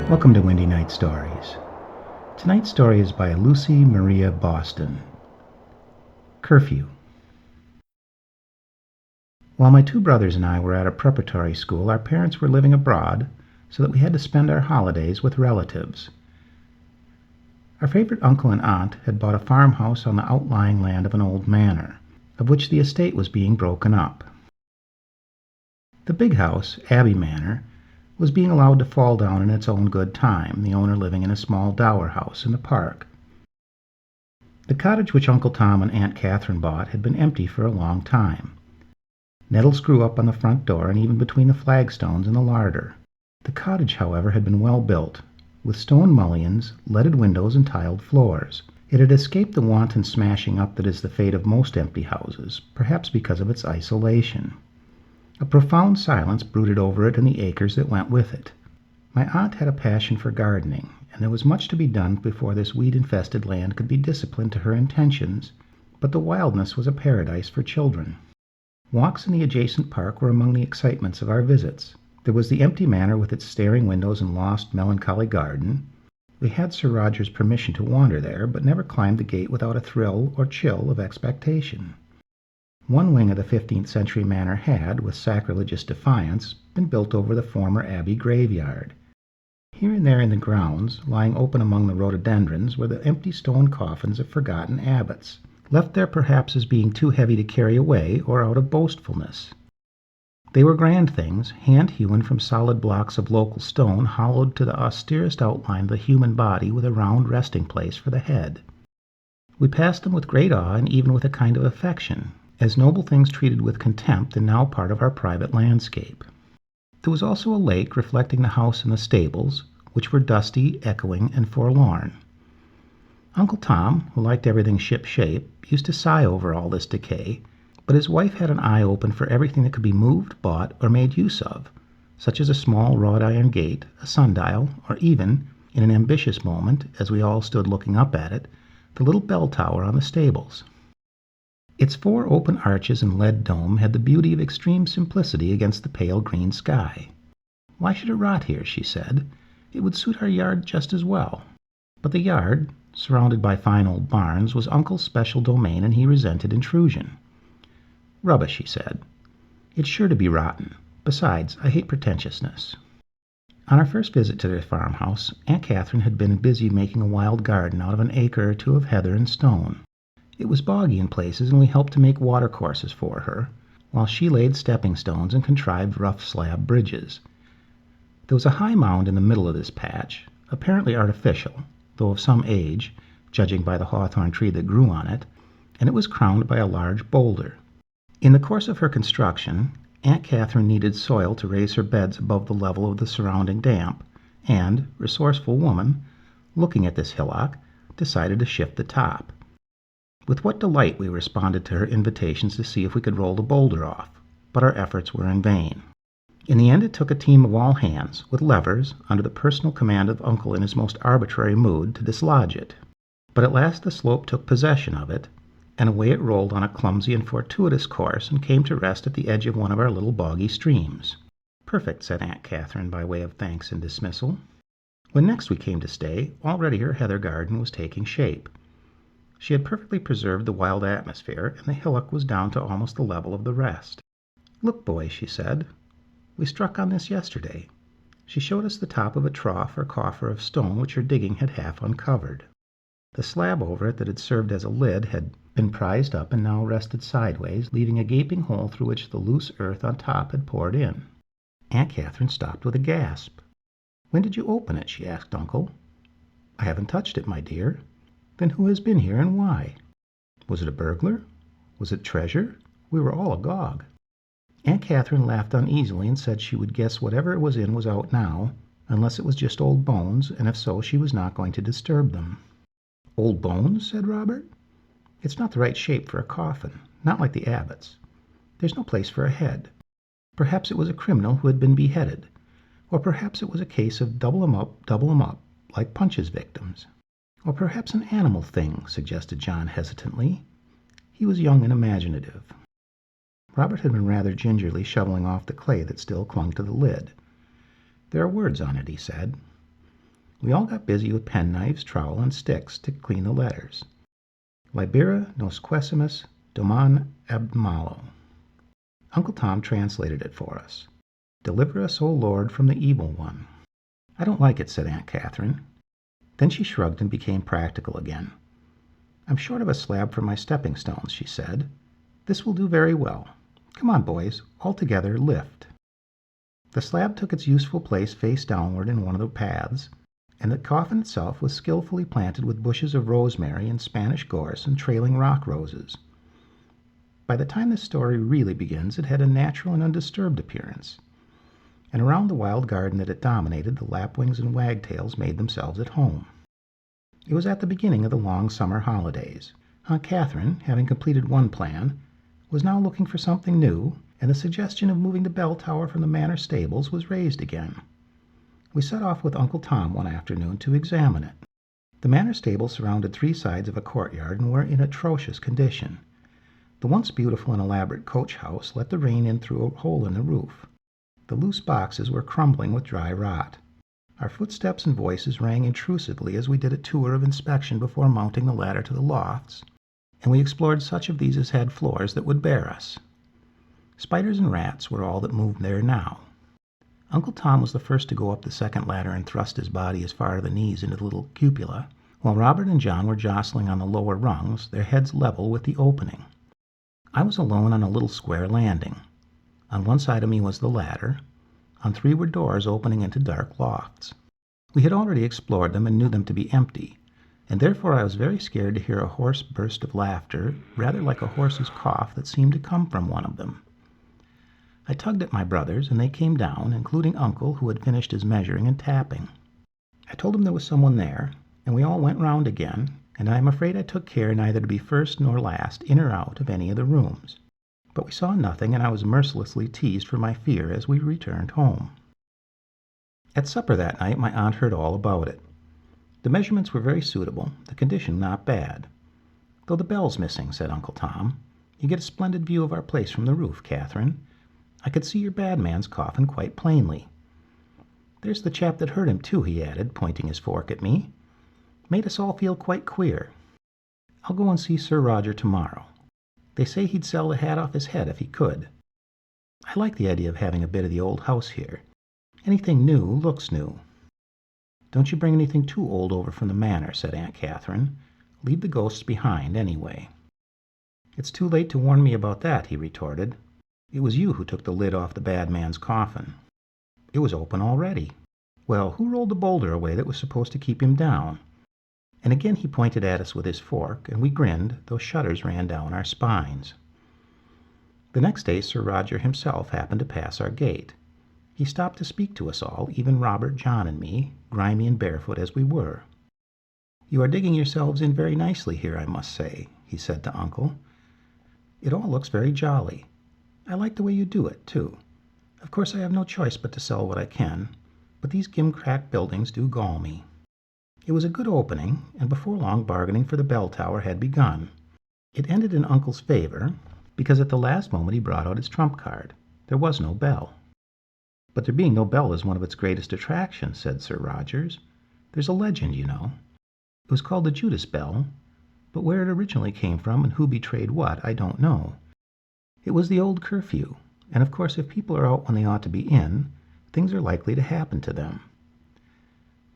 Welcome to Windy Night Stories. Tonight's story is by Lucy Maria Boston. Curfew. While my two brothers and I were at a preparatory school, our parents were living abroad, so that we had to spend our holidays with relatives. Our favorite uncle and aunt had bought a farmhouse on the outlying land of an old manor, of which the estate was being broken up. The big house, Abbey Manor, was being allowed to fall down in its own good time, the owner living in a small dower house in the park. The cottage which Uncle Tom and Aunt Catherine bought had been empty for a long time. Nettles grew up on the front door and even between the flagstones in the larder. The cottage, however, had been well built, with stone mullions, leaded windows, and tiled floors. It had escaped the wanton smashing up that is the fate of most empty houses, perhaps because of its isolation. A profound silence brooded over it and the acres that went with it. My aunt had a passion for gardening, and there was much to be done before this weed-infested land could be disciplined to her intentions, but the wildness was a paradise for children. Walks in the adjacent park were among the excitements of our visits. There was the empty manor with its staring windows and lost, melancholy garden. We had Sir Roger's permission to wander there, but never climbed the gate without a thrill or chill of expectation. One wing of the 15th century manor had, with sacrilegious defiance, been built over the former Abbey graveyard. Here and there in the grounds, lying open among the rhododendrons, were the empty stone coffins of forgotten abbots, left there perhaps as being too heavy to carry away or out of boastfulness. They were grand things, hand-hewn from solid blocks of local stone hollowed to the austerest outline of the human body with a round resting place for the head. We passed them with great awe and even with a kind of affection, as noble things treated with contempt and now part of our private landscape. There was also a lake reflecting the house and the stables, which were dusty, echoing, and forlorn. Uncle Tom, who liked everything ship-shape, used to sigh over all this decay, but his wife had an eye open for everything that could be moved, bought, or made use of, such as a small wrought-iron gate, a sundial, or even, in an ambitious moment, as we all stood looking up at it, the little bell tower on the stables. Its 4 open arches and lead dome had the beauty of extreme simplicity against the pale green sky. "Why should it rot here?" she said. "It would suit our yard just as well." But the yard, surrounded by fine old barns, was Uncle's special domain, and he resented intrusion. "Rubbish," he said. "It's sure to be rotten. Besides, I hate pretentiousness." On our first visit to their farmhouse, Aunt Catherine had been busy making a wild garden out of an acre or two of heather and stone. It was boggy in places, and we helped to make watercourses for her, while she laid stepping stones and contrived rough slab bridges. There was a high mound in the middle of this patch, apparently artificial, though of some age, judging by the hawthorn tree that grew on it, and it was crowned by a large boulder. In the course of her construction, Aunt Catherine needed soil to raise her beds above the level of the surrounding damp, and, resourceful woman, looking at this hillock, decided to shift the top. With what delight we responded to her invitations to see if we could roll the boulder off, but our efforts were in vain. In the end it took a team of all hands, with levers, under the personal command of Uncle in his most arbitrary mood, to dislodge it. But at last the slope took possession of it, and away it rolled on a clumsy and fortuitous course and came to rest at the edge of one of our little boggy streams. "Perfect," said Aunt Catherine by way of thanks and dismissal. When next we came to stay, already her heather garden was taking shape. She had perfectly preserved the wild atmosphere, and the hillock was down to almost the level of the rest. "Look, boys," she said. "We struck on this yesterday." She showed us the top of a trough or coffer of stone which her digging had half uncovered. The slab over it that had served as a lid had been prized up and now rested sideways, leaving a gaping hole through which the loose earth on top had poured in. Aunt Catherine stopped with a gasp. "When did you open it?" she asked Uncle. "I haven't touched it, my dear." "Then who has been here, and why?" "Was it a burglar? Was it treasure?" We were all agog. Aunt Catherine laughed uneasily and said she would guess whatever it was in was out now, unless it was just old bones, and if so, she was not going to disturb them. "Old bones?" said Robert. "It's not the right shape for a coffin, not like the abbots. There's no place for a head. Perhaps it was a criminal who had been beheaded, or perhaps it was a case of double 'em up, like Punch's victims. Or perhaps an animal thing," suggested John hesitantly. He was young and imaginative. Robert had been rather gingerly shoveling off the clay that still clung to the lid. "There are words on it," he said. We all got busy with penknives, trowel, and sticks to clean the letters. Libera nos quesimus doman ab malo. Uncle Tom translated it for us. Deliver us, O Lord, from the evil one. I don't like it, said Aunt Catherine. Then she shrugged and became practical again. I'm short of a slab for my stepping stones, she said. This will do very well. Come on, boys, all together, lift. The slab took its useful place face downward in one of the paths, and the coffin itself was skillfully planted with bushes of rosemary and Spanish gorse and trailing rock roses. By the time this story really begins, it had a natural and undisturbed appearance, and around the wild garden that it dominated, the lapwings and wagtails made themselves at home. It was at the beginning of the long summer holidays. Aunt Catherine, having completed one plan, was now looking for something new, and the suggestion of moving the bell tower from the manor stables was raised again. We set off with Uncle Tom one afternoon to examine it. The manor stables surrounded 3 sides of a courtyard and were in atrocious condition. The once beautiful and elaborate coach house let the rain in through a hole in the roof. The loose boxes were crumbling with dry rot. Our footsteps and voices rang intrusively as we did a tour of inspection before mounting the ladder to the lofts, and we explored such of these as had floors that would bear us. Spiders and rats were all that moved there now. Uncle Tom was the first to go up the second ladder and thrust his body as far as the knees into the little cupola, while Robert and John were jostling on the lower rungs, their heads level with the opening. I was alone on a little square landing. On one side of me was the ladder. On 3 were doors opening into dark lofts. We had already explored them and knew them to be empty, and therefore I was very scared to hear a hoarse burst of laughter, rather like a horse's cough, that seemed to come from one of them. I tugged at my brothers, and they came down, including Uncle, who had finished his measuring and tapping. I told him there was someone there, and we all went round again, and I am afraid I took care neither to be first nor last in or out of any of the rooms. But we saw nothing, and I was mercilessly teased for my fear as we returned home. At supper that night my aunt heard all about it. The measurements were very suitable, the condition not bad. Though the bell's missing, said Uncle Tom. You get a splendid view of our place from the roof, Catherine. I could see your bad man's coffin quite plainly. There's the chap that hurt him, too, he added, pointing his fork at me. Made us all feel quite queer. I'll go and see Sir Roger tomorrow. They say he'd sell the hat off his head if he could. I like the idea of having a bit of the old house here. Anything new looks new. Don't you bring anything too old over from the manor, said Aunt Catherine. Leave the ghosts behind, anyway. It's too late to warn me about that, he retorted. It was you who took the lid off the bad man's coffin. It was open already. Well, who rolled the boulder away that was supposed to keep him down? And again he pointed at us with his fork, and we grinned, though shudders ran down our spines. The next day Sir Roger himself happened to pass our gate. He stopped to speak to us all, even Robert, John, and me, grimy and barefoot as we were. You are digging yourselves in very nicely here, I must say, he said to Uncle. It all looks very jolly. I like the way you do it, too. Of course I have no choice but to sell what I can, but these gimcrack buildings do gall me. It was a good opening, and before long bargaining for the bell tower had begun. It ended in Uncle's favor, because at the last moment he brought out his trump card. There was no bell. But there being no bell is one of its greatest attractions, said Sir Rogers. There's a legend, you know. It was called the Judas Bell, but where it originally came from and who betrayed what, I don't know. It was the old curfew, and of course if people are out when they ought to be in, things are likely to happen to them.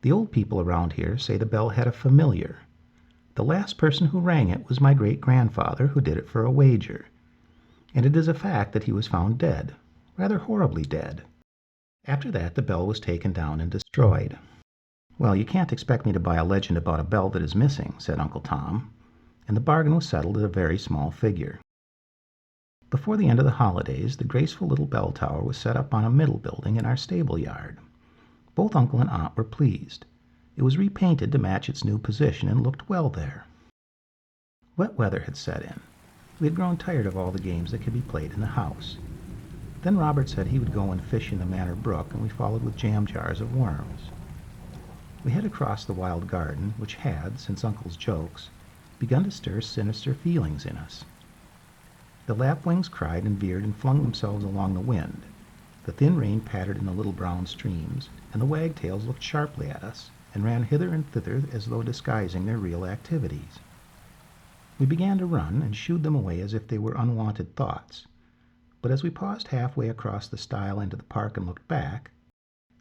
The old people around here say the bell had a familiar. The last person who rang it was my great-grandfather, who did it for a wager. And it is a fact that he was found dead, rather horribly dead. After that the bell was taken down and destroyed. Well, you can't expect me to buy a legend about a bell that is missing, said Uncle Tom, and the bargain was settled at a very small figure. Before the end of the holidays, the graceful little bell tower was set up on a middle building in our stable yard. Both Uncle and Aunt were pleased. It was repainted to match its new position and looked well there. Wet weather had set in. We had grown tired of all the games that could be played in the house. Then Robert said he would go and fish in the manor brook, and we followed with jam jars of worms. We headed across the wild garden, which had, since Uncle's jokes, begun to stir sinister feelings in us. The lapwings cried and veered and flung themselves along the wind. The thin rain pattered in the little brown streams, and the wagtails looked sharply at us, and ran hither and thither as though disguising their real activities. We began to run and shooed them away as if they were unwanted thoughts. But as we paused halfway across the stile into the park and looked back,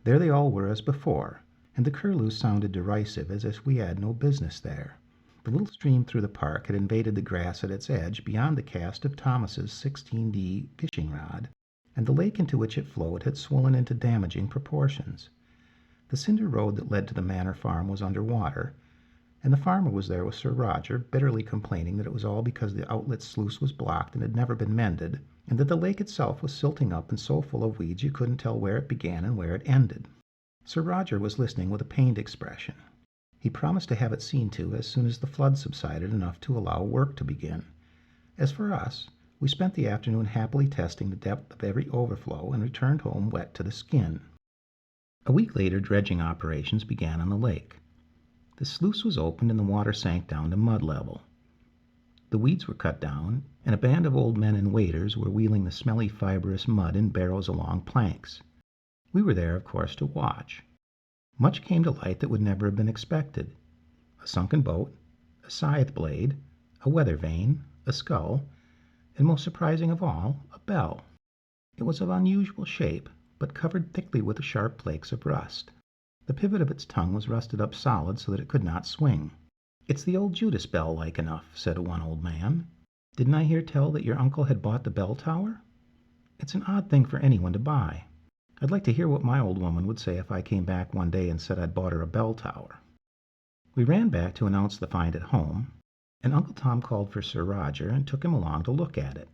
there they all were as before, and the curlew sounded derisive as if we had no business there. The little stream through the park had invaded the grass at its edge beyond the cast of Thomas's 16D fishing rod, and the lake into which it flowed had swollen into damaging proportions. The cinder road that led to the manor farm was under water, and the farmer was there with Sir Roger, bitterly complaining that it was all because the outlet sluice was blocked and had never been mended, and that the lake itself was silting up and so full of weeds you couldn't tell where it began and where it ended. Sir Roger was listening with a pained expression. He promised to have it seen to as soon as the flood subsided enough to allow work to begin. As for us, we spent the afternoon happily testing the depth of every overflow and returned home wet to the skin. A week later, dredging operations began on the lake. The sluice was opened and the water sank down to mud level. The weeds were cut down, and a band of old men and waders were wheeling the smelly fibrous mud in barrows along planks. We were there, of course, to watch. Much came to light that would never have been expected. A sunken boat, a scythe blade, a weather vane, a skull, and most surprising of all, a bell. It was of unusual shape, but covered thickly with sharp flakes of rust. The pivot of its tongue was rusted up solid so that it could not swing. "It's the old Judas bell, like enough," said one old man. "Didn't I hear tell that your uncle had bought the bell tower? It's an odd thing for anyone to buy. I'd like to hear what my old woman would say if I came back one day and said I'd bought her a bell tower." We ran back to announce the find at home, and Uncle Tom called for Sir Roger and took him along to look at it.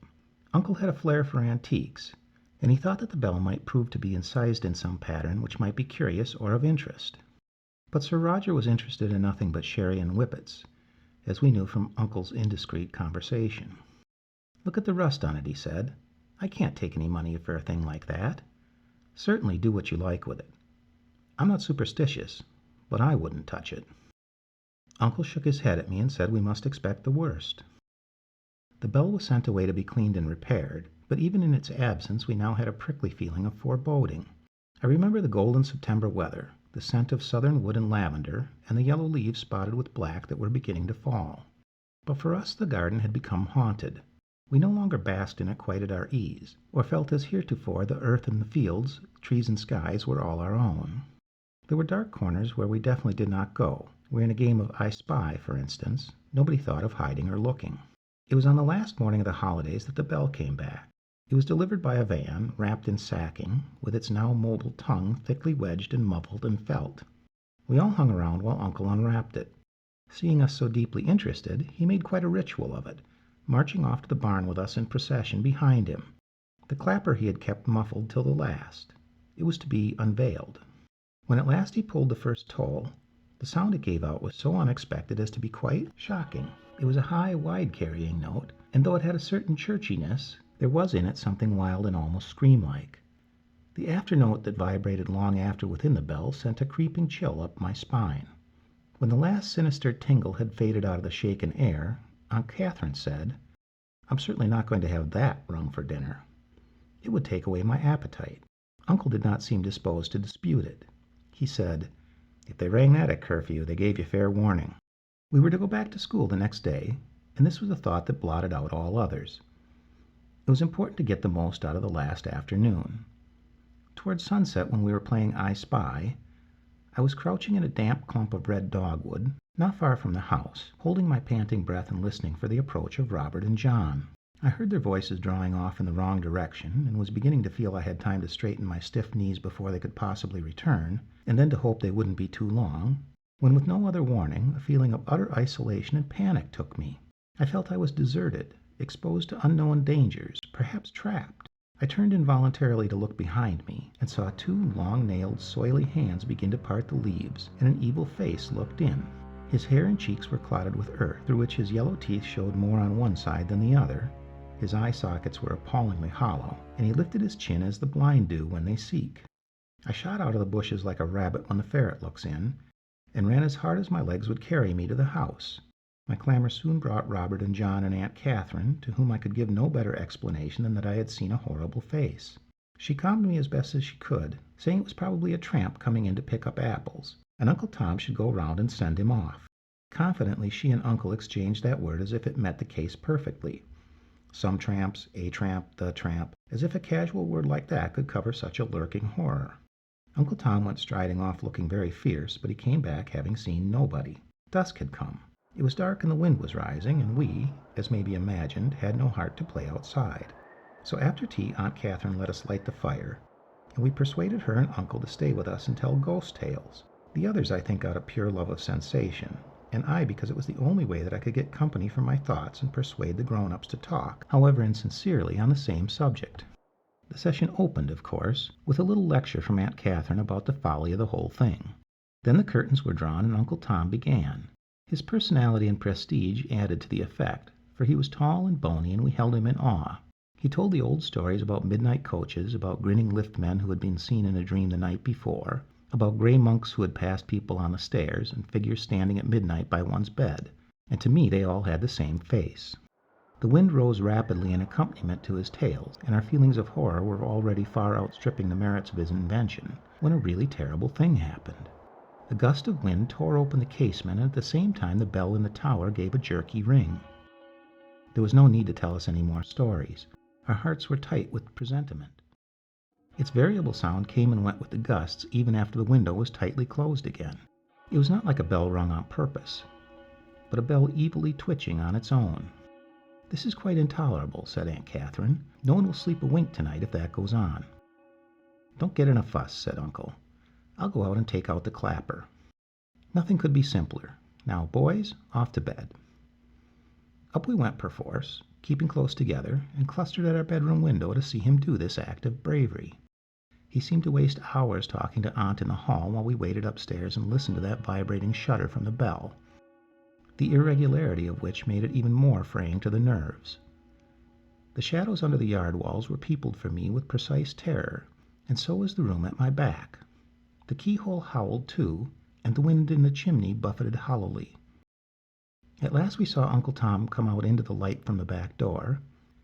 Uncle had a flair for antiques, and he thought that the bell might prove to be incised in some pattern which might be curious or of interest. But Sir Roger was interested in nothing but sherry and whippets, as we knew from Uncle's indiscreet conversation. "Look at the rust on it," he said. "I can't take any money for a thing like that. Certainly do what you like with it. I'm not superstitious, but I wouldn't touch it." Uncle shook his head at me and said we must expect the worst. The bell was sent away to be cleaned and repaired, but even in its absence we now had a prickly feeling of foreboding. I remember the golden September weather, the scent of southern wood and lavender, and the yellow leaves spotted with black that were beginning to fall. But for us the garden had become haunted. We no longer basked in it quite at our ease, or felt as heretofore the earth and the fields, trees and skies were all our own. There were dark corners where we definitely did not go, where in a game of I Spy, for instance, nobody thought of hiding or looking. It was on the last morning of the holidays that the bell came back. It was delivered by a van, wrapped in sacking, with its now mobile tongue thickly wedged and muffled in felt. We all hung around while Uncle unwrapped it. Seeing us so deeply interested, he made quite a ritual of it, marching off to the barn with us in procession behind him. The clapper he had kept muffled till the last. It was to be unveiled. When at last he pulled the first toll, the sound it gave out was so unexpected as to be quite shocking. It was a high, wide-carrying note, and though it had a certain churchiness, there was in it something wild and almost scream-like. The afternote that vibrated long after within the bell sent a creeping chill up my spine. When the last sinister tingle had faded out of the shaken air, Aunt Catherine said, "I'm certainly not going to have that rung for dinner. It would take away my appetite." Uncle did not seem disposed to dispute it. He said, "If they rang that at curfew, they gave you fair warning." We were to go back to school the next day, and this was a thought that blotted out all others. It was important to get the most out of the last afternoon. Toward sunset, when we were playing I Spy, I was crouching in a damp clump of red dogwood, not far from the house, holding my panting breath and listening for the approach of Robert and John. I heard their voices drawing off in the wrong direction, and was beginning to feel I had time to straighten my stiff knees before they could possibly return, and then to hope they wouldn't be too long, when with no other warning, a feeling of utter isolation and panic took me. I felt I was deserted, exposed to unknown dangers, perhaps trapped. I turned involuntarily to look behind me, and saw two long-nailed, soily hands begin to part the leaves, and an evil face looked in. His hair and cheeks were clotted with earth, through which his yellow teeth showed more on one side than the other. His eye sockets were appallingly hollow, and he lifted his chin as the blind do when they seek. I shot out of the bushes like a rabbit when the ferret looks in, and ran as hard as my legs would carry me to the house. My clamor soon brought Robert and John and Aunt Catherine, to whom I could give no better explanation than that I had seen a horrible face. She calmed me as best as she could, saying it was probably a tramp coming in to pick up apples, and Uncle Tom should go round and send him off. Confidently, she and Uncle exchanged that word as if it met the case perfectly. Some tramps, a tramp, the tramp, as if a casual word like that could cover such a lurking horror. Uncle Tom went striding off looking very fierce, but he came back having seen nobody. Dusk had come. It was dark and the wind was rising, and we, as may be imagined, had no heart to play outside. So after tea, Aunt Catherine let us light the fire, and we persuaded her and Uncle to stay with us and tell ghost tales. The others, I think, out of pure love of sensation, and I because it was the only way that I could get company for my thoughts and persuade the grown-ups to talk, however insincerely, on the same subject. The session opened, of course, with a little lecture from Aunt Catherine about the folly of the whole thing. Then the curtains were drawn and Uncle Tom began. His personality and prestige added to the effect, for he was tall and bony and we held him in awe. He told the old stories about midnight coaches, about grinning liftmen who had been seen in a dream the night before, about gray monks who had passed people on the stairs, and figures standing at midnight by one's bed, and to me they all had the same face. The wind rose rapidly in accompaniment to his tales, and our feelings of horror were already far outstripping the merits of his invention, when a really terrible thing happened. A gust of wind tore open the casement, and at the same time the bell in the tower gave a jerky ring. There was no need to tell us any more stories. Our hearts were tight with presentiment. Its variable sound came and went with the gusts, even after the window was tightly closed again. It was not like a bell rung on purpose, but a bell evilly twitching on its own. "This is quite intolerable," said Aunt Catherine. "No one will sleep a wink tonight if that goes on." "Don't get in a fuss," said Uncle. "I'll go out and take out the clapper." Nothing could be simpler. Now, boys, off to bed. Up we went perforce, keeping close together, and clustered at our bedroom window to see him do this act of bravery. He seemed to waste hours talking to Aunt in the hall while we waited upstairs and listened to that vibrating shudder from the bell, the irregularity of which made it even more fraying to the nerves. The shadows under the yard walls were peopled for me with precise terror, and so was the room at my back. The keyhole howled too, and the wind in the chimney buffeted hollowly. At last we saw Uncle Tom come out into the light from the back door,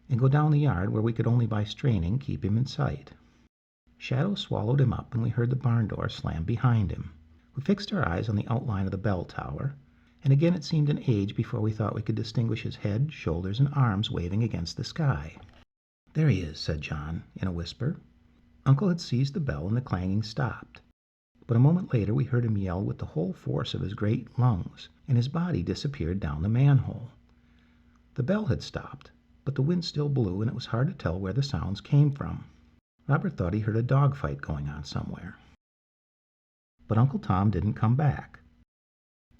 and go down the yard where we could only by straining keep him in sight. Shadows swallowed him up, and we heard the barn door slam behind him. We fixed our eyes on the outline of the bell tower, and again it seemed an age before we thought we could distinguish his head, shoulders, and arms waving against the sky. "There he is," said John, in a whisper. Uncle had seized the bell, and the clanging stopped. But a moment later we heard him yell with the whole force of his great lungs, and his body disappeared down the manhole. The bell had stopped, but the wind still blew, and it was hard to tell where the sounds came from. Robert thought he heard a dog fight going on somewhere. But Uncle Tom didn't come back.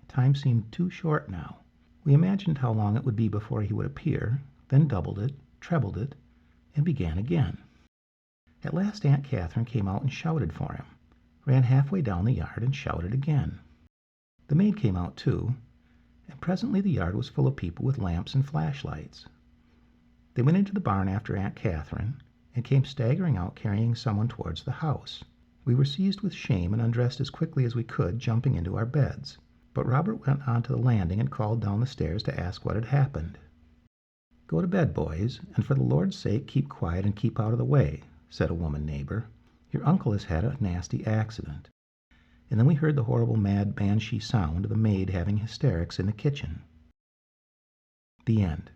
Time seemed too short now. We imagined how long it would be before he would appear, then doubled it, trebled it, and began again. At last Aunt Catherine came out and shouted for him, ran halfway down the yard and shouted again. The maid came out too, and presently the yard was full of people with lamps and flashlights. They went into the barn after Aunt Catherine, and came staggering out carrying someone towards the house. We were seized with shame and undressed as quickly as we could, jumping into our beds. But Robert went on to the landing and called down the stairs to ask what had happened. "Go to bed, boys, and for the Lord's sake keep quiet and keep out of the way," said a woman neighbor. "Your uncle has had a nasty accident." And then we heard the horrible mad banshee sound of the maid having hysterics in the kitchen. The end.